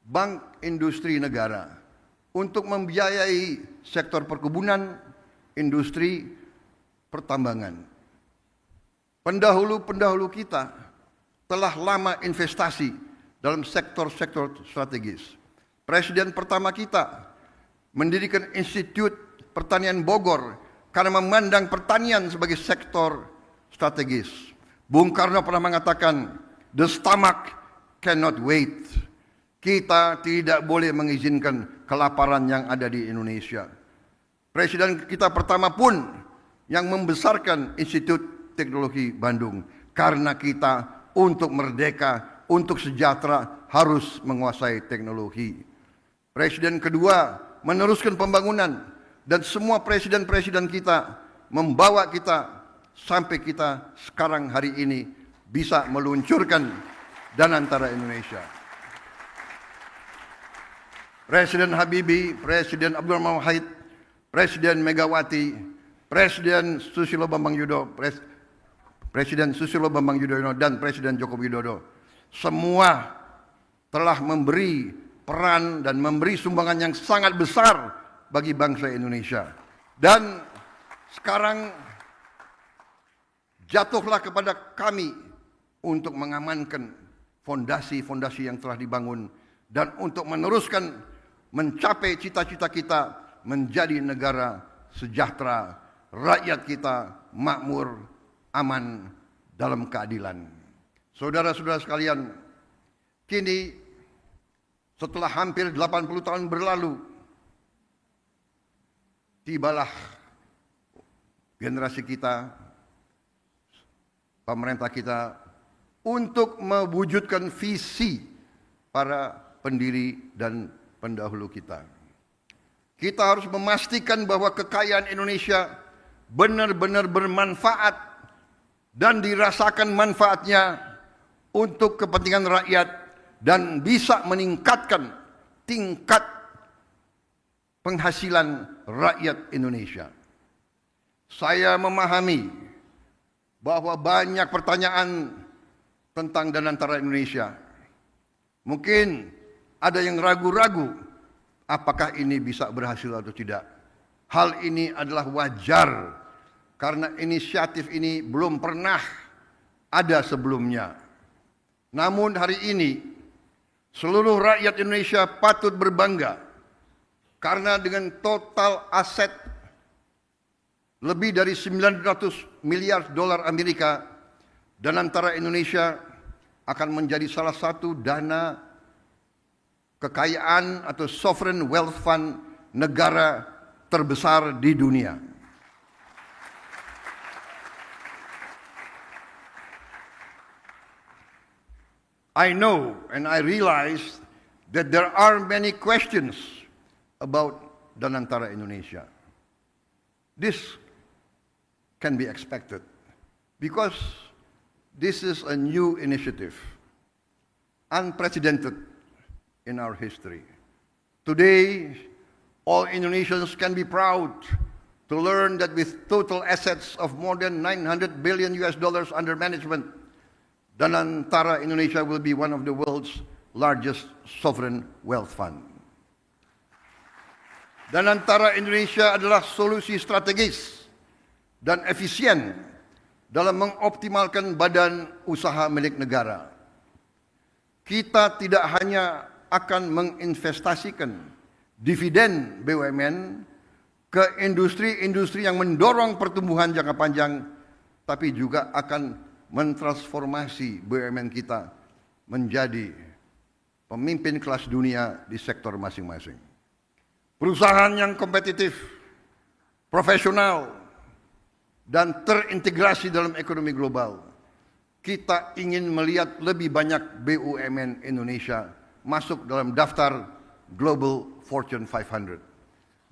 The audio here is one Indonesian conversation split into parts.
Bank Industri Negara untuk membiayai sektor perkebunan, industri, pertambangan. Pendahulu-pendahulu kita telah lama investasi dalam sektor-sektor strategis. Presiden pertama kita mendirikan Institut Pertanian Bogor karena memandang pertanian sebagai sektor strategis. Bung Karno pernah mengatakan, "The stomach cannot wait." Kita tidak boleh mengizinkan kelaparan yang ada di Indonesia. Presiden kita pertama pun yang membesarkan Institut Teknologi Bandung karena kita untuk merdeka, untuk sejahtera harus menguasai teknologi. Presiden kedua meneruskan pembangunan dan semua presiden-presiden kita membawa kita sampai kita sekarang hari ini bisa meluncurkan Danantara Indonesia. Presiden Habibie, Presiden Abdurrahman Wahid, Presiden Megawati, Presiden Susilo Bambang Yudhoyono, Presiden Susilo Bambang Yudhoyono dan Presiden Joko Widodo semua telah memberi peran dan memberi sumbangan yang sangat besar bagi bangsa Indonesia. Dan sekarang jatuhlah kepada kami untuk mengamankan fondasi-fondasi yang telah dibangun dan untuk meneruskan mencapai cita-cita kita menjadi negara sejahtera, rakyat kita makmur, aman, dalam keadilan. Saudara-saudara sekalian, kini setelah hampir 80 tahun berlalu, tibalah generasi kita, pemerintah kita untuk mewujudkan visi para pendiri dan pendahulu kita. Kita harus memastikan bahwa kekayaan Indonesia benar-benar bermanfaat dan dirasakan manfaatnya untuk kepentingan rakyat dan bisa meningkatkan tingkat penghasilan rakyat Indonesia. Saya memahami bahwa banyak pertanyaan tentang Danantara Indonesia. Mungkin ada yang ragu-ragu apakah ini bisa berhasil atau tidak. Hal ini adalah wajar karena inisiatif ini belum pernah ada sebelumnya. Namun hari ini seluruh rakyat Indonesia patut berbangga karena dengan total aset lebih dari 900 miliar dolar Amerika, Danantara Indonesia akan menjadi salah satu dana kekayaan atau sovereign wealth fund negara terbesar di dunia. I know and I realize that there are many questions about Danantara Indonesia. This can be expected because this is a new initiative, unprecedented in our history. Today, all Indonesians can be proud to learn that with total assets of more than 900 billion US dollars under management, Danantara Indonesia will be one of the world's largest sovereign wealth fund. Danantara Indonesia adalah solusi strategis dan efisien dalam mengoptimalkan badan usaha milik negara. Kita tidak hanya akan menginvestasikan dividen BUMN ke industri-industri yang mendorong pertumbuhan jangka panjang, tapi juga akan mentransformasi BUMN kita menjadi pemimpin kelas dunia di sektor masing-masing. Perusahaan yang kompetitif, profesional, dan terintegrasi dalam ekonomi global. Kita ingin melihat lebih banyak BUMN Indonesia masuk dalam daftar Global Fortune 500.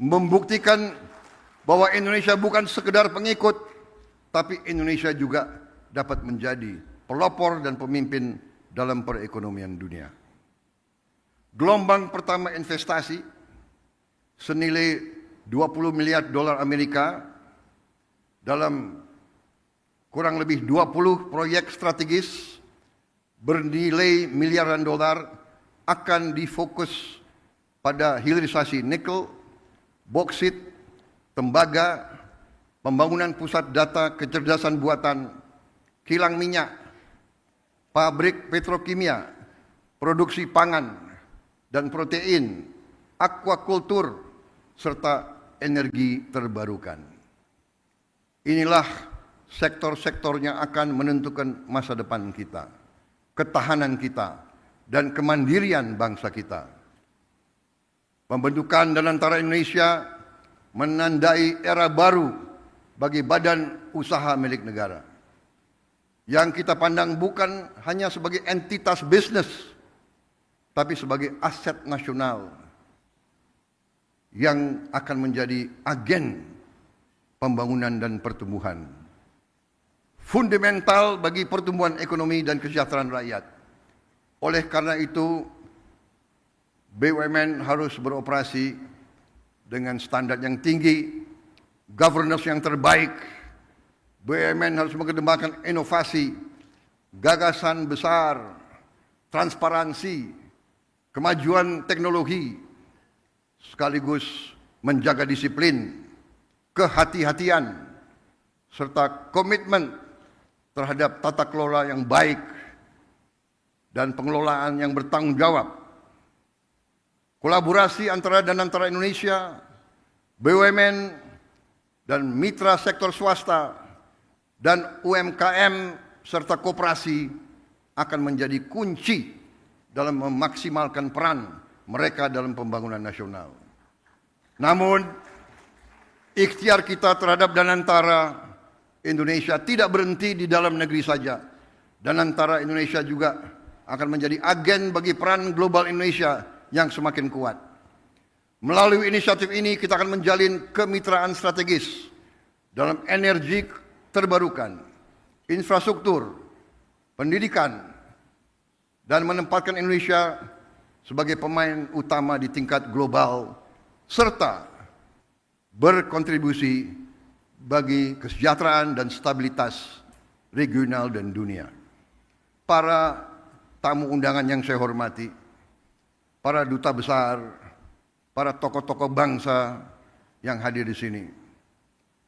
Membuktikan bahwa Indonesia bukan sekedar pengikut, tapi Indonesia juga dapat menjadi pelopor dan pemimpin dalam perekonomian dunia. Gelombang pertama investasi senilai 20 miliar dolar Amerika dalam kurang lebih 20 proyek strategis bernilai miliaran dolar akan difokus pada hilirisasi nikel, boksit, tembaga, pembangunan pusat data kecerdasan buatan, kilang minyak, pabrik petrokimia, produksi pangan dan protein, aquakultur, serta energi terbarukan. Inilah sektor-sektor yang akan menentukan masa depan kita, ketahanan kita, dan kemandirian bangsa kita. Pembentukan dan antara Indonesia menandai era baru bagi badan usaha milik negara, yang kita pandang bukan hanya sebagai entitas bisnis, tapi sebagai aset nasional yang akan menjadi agen pembangunan dan pertumbuhan. Fundamental bagi pertumbuhan ekonomi dan kesejahteraan rakyat. Oleh karena itu, BUMN harus beroperasi dengan standar yang tinggi, governance yang terbaik. BUMN harus mengedepankan inovasi, gagasan besar, transparansi, kemajuan teknologi, sekaligus menjaga disiplin, kehati-hatian, serta komitmen terhadap tata kelola yang baik dan pengelolaan yang bertanggung jawab. Kolaborasi antara Indonesia, BUMN, dan mitra sektor swasta, dan UMKM serta koperasi akan menjadi kunci dalam memaksimalkan peran mereka dalam pembangunan nasional. Namun, ikhtiar kita terhadap Danantara Indonesia tidak berhenti di dalam negeri saja. Danantara Indonesia juga akan menjadi agen bagi peran global Indonesia yang semakin kuat. Melalui inisiatif ini kita akan menjalin kemitraan strategis dalam energi terbarukan, infrastruktur, pendidikan, dan menempatkan Indonesia sebagai pemain utama di tingkat global, serta berkontribusi bagi kesejahteraan dan stabilitas regional dan dunia. Para tamu undangan yang saya hormati, para duta besar, para tokoh-tokoh bangsa yang hadir di sini,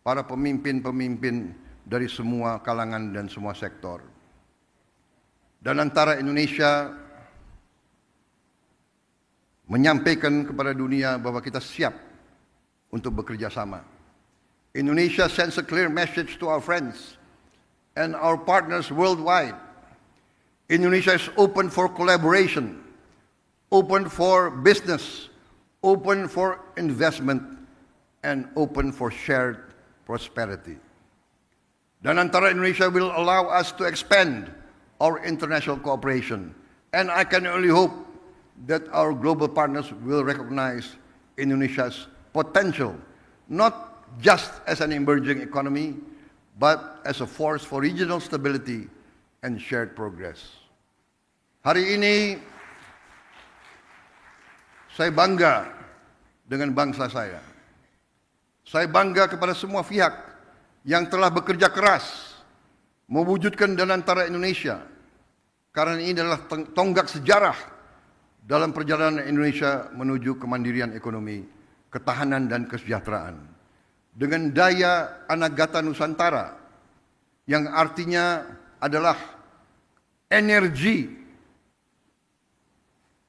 para pemimpin-pemimpin dari semua kalangan dan semua sektor. Danantara Indonesia menyampaikan kepada dunia bahwa kita siap untuk bekerja sama. Indonesia sends a clear message to our friends and our partners worldwide. Indonesia is open for collaboration, open for business, open for investment, and open for shared prosperity. Danantara Indonesia will allow us to expand our international cooperation, and I can only hope that our global partners will recognize Indonesia's potential, not just as an emerging economy, but as a force for regional stability and shared progress. Hari ini saya bangga dengan bangsa saya. Saya bangga kepada semua pihak yang telah bekerja keras mewujudkan Danantara Indonesia, karena ini adalah tonggak sejarah dalam perjalanan Indonesia menuju kemandirian ekonomi, ketahanan dan kesejahteraan. Dengan daya Anagata Nusantara yang artinya adalah energi,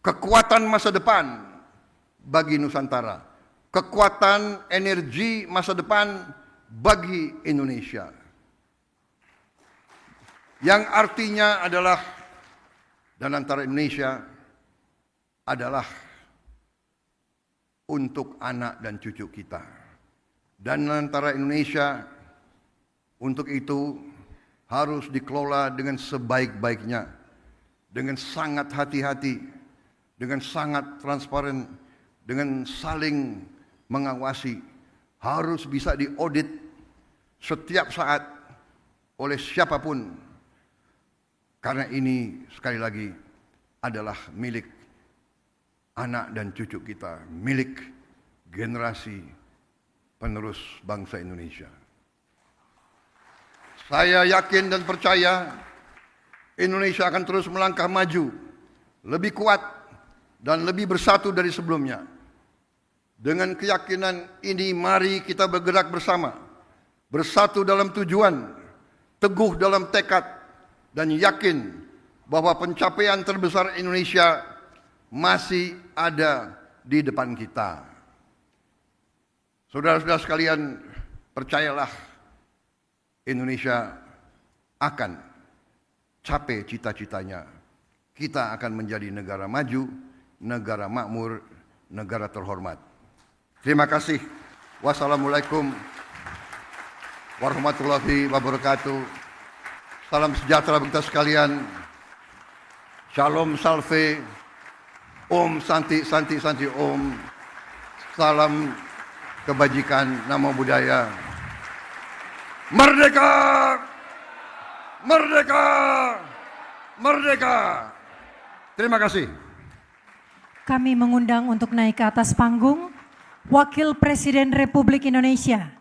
kekuatan masa depan bagi Nusantara, kekuatan energi masa depan bagi Indonesia, yang artinya adalah Danantara Indonesia adalah untuk anak dan cucu kita. Danantara Indonesia untuk itu harus dikelola dengan sebaik-baiknya, dengan sangat hati-hati, dengan sangat transparan, dengan saling mengawasi, harus bisa diaudit setiap saat oleh siapapun, karena ini sekali lagi adalah milik anak dan cucu kita, milik generasi penerus bangsa Indonesia. Saya yakin dan percaya Indonesia akan terus melangkah maju, lebih kuat, dan lebih bersatu dari sebelumnya. Dengan keyakinan ini, mari kita bergerak bersama, bersatu dalam tujuan, teguh dalam tekad, dan yakin bahwa pencapaian terbesar Indonesia masih ada di depan kita. Saudara-saudara sekalian, percayalah, Indonesia akan capai cita-citanya. Kita akan menjadi negara maju, negara makmur, negara terhormat. Terima kasih. Wassalamualaikum warahmatullahi wabarakatuh. Salam sejahtera bagi kita sekalian. Shalom salve. Om Santi Santi Santi Om. Salam kebajikan, namo buddhaya. Merdeka! Merdeka! Merdeka! Terima kasih. Kami mengundang untuk naik ke atas panggung Wakil Presiden Republik Indonesia